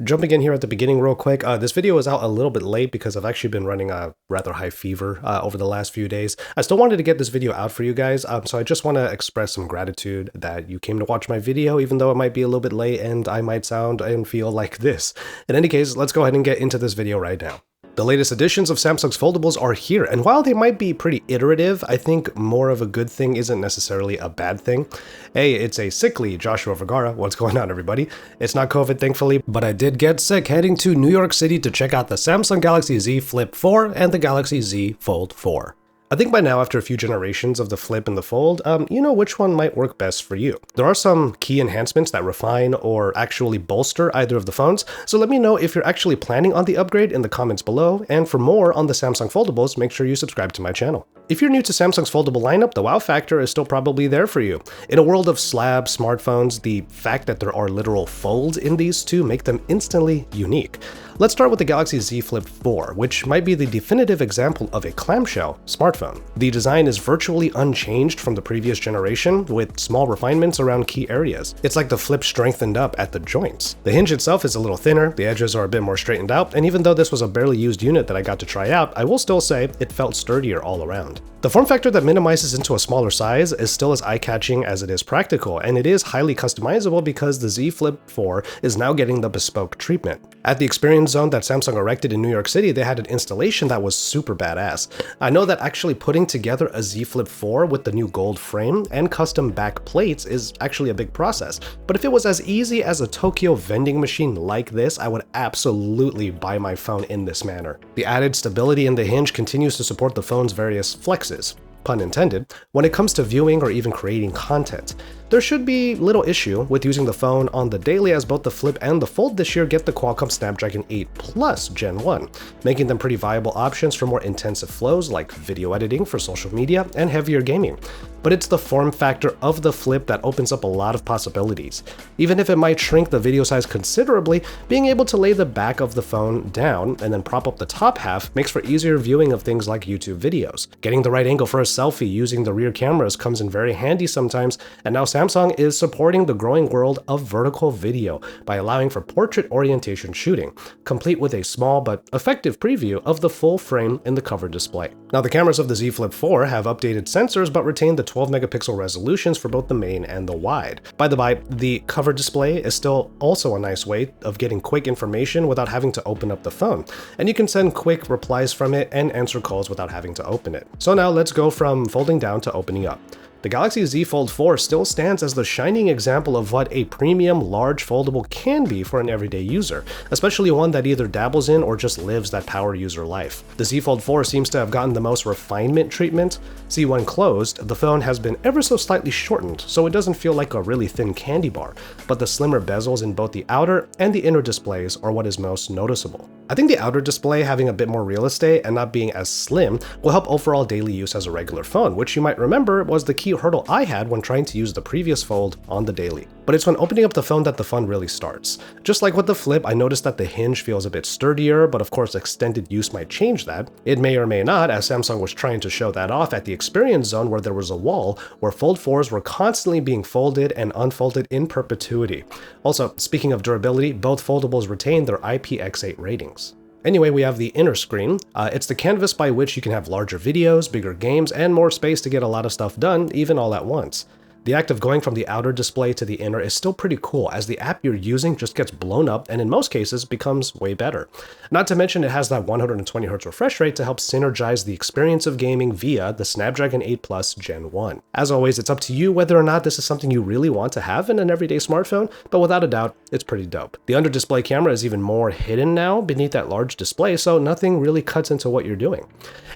Jumping in here at the beginning real quick, this video is out a little bit late because I've actually been running a rather high fever over the last few days. I still wanted to get this video out for you guys, so I just want to express some gratitude that you came to watch my video, even though it might be a little bit late and I might sound and feel like this. In any case, let's go ahead and get into this video right now. The latest editions of Samsung's foldables are here, and while they might be pretty iterative, I think more of a good thing isn't necessarily a bad thing. Hey, it's a sickly Joshua Vergara. What's going on, everybody? It's not COVID, thankfully, but I did get sick heading to New York City to check out the Samsung Galaxy Z Flip 4 and the Galaxy Z Fold 4. I think by now, after a few generations of the Flip and the Fold, you know which one might work best for you. There are some key enhancements that refine or actually bolster either of the phones, so let me know if you're actually planning on the upgrade in the comments below, and for more on the Samsung foldables, make sure you subscribe to my channel. If you're new to Samsung's foldable lineup, the wow factor is still probably there for you. In a world of slab smartphones, the fact that there are literal folds in these two make them instantly unique. Let's start with the Galaxy Z Flip 4, which might be the definitive example of a clamshell smartphone. The design is virtually unchanged from the previous generation, with small refinements around key areas. It's like the Flip strengthened up at the joints. The hinge itself is a little thinner, the edges are a bit more straightened out, and even though this was a barely used unit that I got to try out, I will still say it felt sturdier all around. The form factor that minimizes into a smaller size is still as eye-catching as it is practical, and it is highly customizable because the Z Flip 4 is now getting the bespoke treatment. At the experience zone that Samsung erected in New York City, they had an installation that was super badass. I know that actually putting together a Z Flip 4 with the new gold frame and custom back plates is actually a big process, but if it was as easy as a Tokyo vending machine like this, I would absolutely buy my phone in this manner. The added stability in the hinge continues to support the phone's various flexes, pun intended, when it comes to viewing or even creating content. There should be little issue with using the phone on the daily, as both the Flip and the Fold this year get the Qualcomm Snapdragon 8 Plus Gen 1, making them pretty viable options for more intensive flows like video editing for social media and heavier gaming. But it's the form factor of the Flip that opens up a lot of possibilities. Even if it might shrink the video size considerably, being able to lay the back of the phone down and then prop up the top half makes for easier viewing of things like YouTube videos. Getting the right angle for a selfie using the rear cameras comes in very handy sometimes, and now Samsung is supporting the growing world of vertical video by allowing for portrait orientation shooting, complete with a small but effective preview of the full frame in the cover display. Now, the cameras of the Z Flip 4 have updated sensors but retain the 12 megapixel resolutions for both the main and the wide. By the by, the cover display is still also a nice way of getting quick information without having to open up the phone, and you can send quick replies from it and answer calls without having to open it. So now let's go from folding down to opening up. The Galaxy Z Fold 4 still stands as the shining example of what a premium large foldable can be for an everyday user, especially one that either dabbles in or just lives that power user life. The Z Fold 4 seems to have gotten the most refinement treatment. See, when closed, the phone has been ever so slightly shortened, so it doesn't feel like a really thin candy bar, but the slimmer bezels in both the outer and the inner displays are what is most noticeable. I think the outer display having a bit more real estate and not being as slim will help overall daily use as a regular phone, which you might remember was the key hurdle I had when trying to use the previous Fold on the daily. But it's when opening up the phone that the fun really starts. Just like with the Flip, I noticed that the hinge feels a bit sturdier, but of course extended use might change that. It may or may not, as Samsung was trying to show that off at the experience zone where there was a wall where Fold 4s were constantly being folded and unfolded in perpetuity. Also, speaking of durability, both foldables retain their IPX8 ratings. Anyway, we have the inner screen. It's the canvas by which you can have larger videos, bigger games, and more space to get a lot of stuff done, even all at once. The act of going from the outer display to the inner is still pretty cool, as the app you're using just gets blown up and in most cases becomes way better. Not to mention it has that 120Hz refresh rate to help synergize the experience of gaming via the Snapdragon 8 Plus Gen 1. As always, it's up to you whether or not this is something you really want to have in an everyday smartphone, but without a doubt, it's pretty dope. The under display camera is even more hidden now beneath that large display, so nothing really cuts into what you're doing.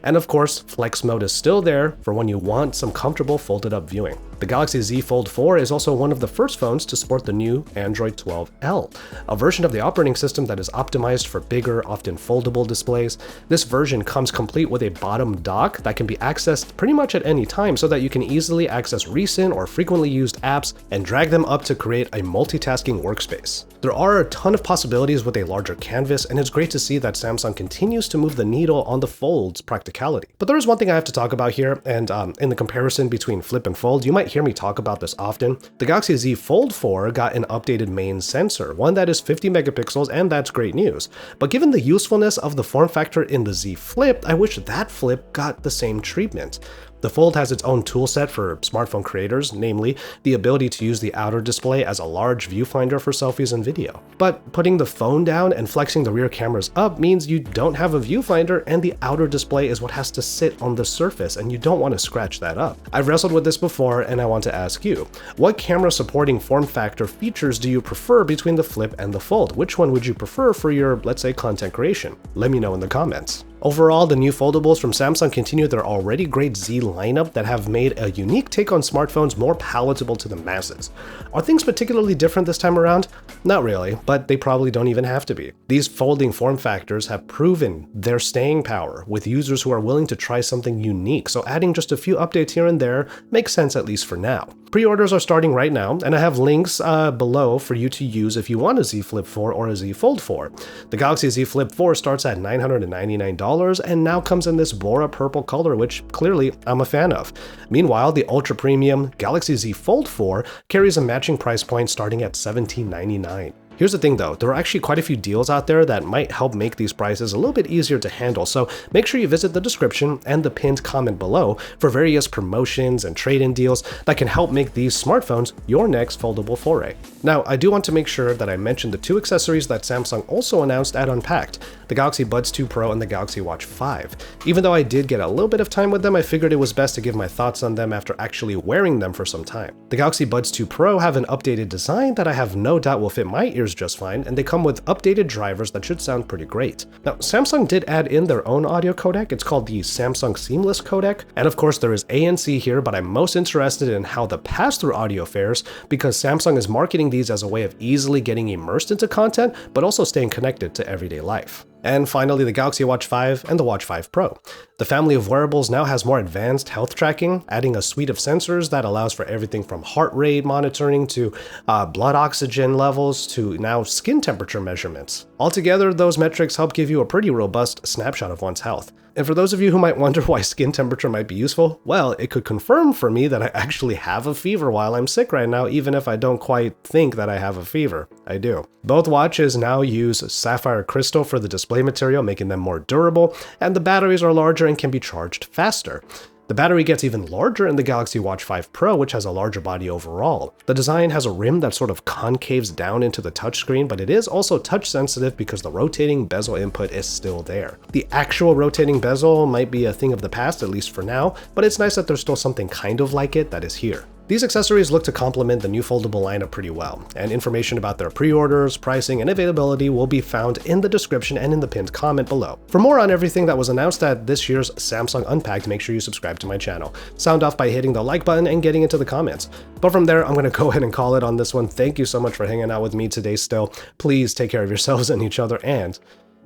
And of course, flex mode is still there for when you want some comfortable folded up viewing. The Galaxy Z Fold 4 is also one of the first phones to support the new Android 12L, a version of the operating system that is optimized for bigger, often foldable displays. This version comes complete with a bottom dock that can be accessed pretty much at any time so that you can easily access recent or frequently used apps and drag them up to create a multitasking workspace. There are a ton of possibilities with a larger canvas, and it's great to see that Samsung continues to move the needle on the Fold's practicality. But there is one thing I have to talk about here, and in the comparison between Flip and Fold, you might hear me talk about this often, the Galaxy Z Fold 4 got an updated main sensor, one that is 50 megapixels, and that's great news. But given the usefulness of the form factor in the Z Flip, I wish that Flip got the same treatment. The Fold has its own toolset for smartphone creators, namely the ability to use the outer display as a large viewfinder for selfies and video. But putting the phone down and flexing the rear cameras up means you don't have a viewfinder, and the outer display is what has to sit on the surface, and you don't want to scratch that up. I've wrestled with this before, and I want to ask you, what camera supporting form factor features do you prefer between the Flip and the Fold? Which one would you prefer for your, let's say, content creation? Let me know in the comments. Overall, the new foldables from Samsung continue their already great Z lineup that have made a unique take on smartphones more palatable to the masses. Are things particularly different this time around? Not really, but they probably don't even have to be. These folding form factors have proven their staying power with users who are willing to try something unique, so adding just a few updates here and there makes sense at least for now. Pre-orders are starting right now, and I have links below for you to use if you want a Z Flip 4 or a Z Fold 4. The Galaxy Z Flip 4 starts at $999 and now comes in this Bora purple color, which clearly I'm a fan of. Meanwhile, the ultra premium Galaxy Z Fold 4 carries a matching price point starting at $1799. Here's the thing though, there are actually quite a few deals out there that might help make these prices a little bit easier to handle, so make sure you visit the description and the pinned comment below for various promotions and trade-in deals that can help make these smartphones your next foldable foray. Now, I do want to make sure that I mention the two accessories that Samsung also announced at Unpacked, the Galaxy Buds 2 Pro and the Galaxy Watch 5. Even though I did get a little bit of time with them, I figured it was best to give my thoughts on them after actually wearing them for some time. The Galaxy Buds 2 Pro have an updated design that I have no doubt will fit my ears just fine, and they come with updated drivers that should sound pretty great. Now, Samsung did add in their own audio codec. It's called the Samsung Seamless codec, and of course there is ANC here, but I'm most interested in how the pass-through audio fares because Samsung is marketing these as a way of easily getting immersed into content, but also staying connected to everyday life. And finally, the Galaxy Watch 5 and the Watch 5 Pro. The family of wearables now has more advanced health tracking, adding a suite of sensors that allows for everything from heart rate monitoring to blood oxygen levels to now skin temperature measurements. Altogether, those metrics help give you a pretty robust snapshot of one's health. And for those of you who might wonder why skin temperature might be useful, well, it could confirm for me that I actually have a fever while I'm sick right now, even if I don't quite think that I have a fever. I do. Both watches now use sapphire crystal for the display material, making them more durable, and the batteries are larger and can be charged faster. The battery gets even larger in the Galaxy Watch 5 Pro, which has a larger body overall. The design has a rim that sort of concaves down into the touchscreen, but it is also touch sensitive because the rotating bezel input is still there. The actual rotating bezel might be a thing of the past, at least for now, but it's nice that there's still something kind of like it that is here. These accessories look to complement the new foldable lineup pretty well, and information about their pre-orders, pricing, and availability will be found in the description and in the pinned comment below. For more on everything that was announced at this year's Samsung Unpacked, make sure you subscribe to my channel. Sound off by hitting the like button and getting into the comments. But from there, I'm going to go ahead and call it on this one. Thank you so much for hanging out with me today still. Please take care of yourselves and each other, and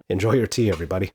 enjoy your tea, everybody.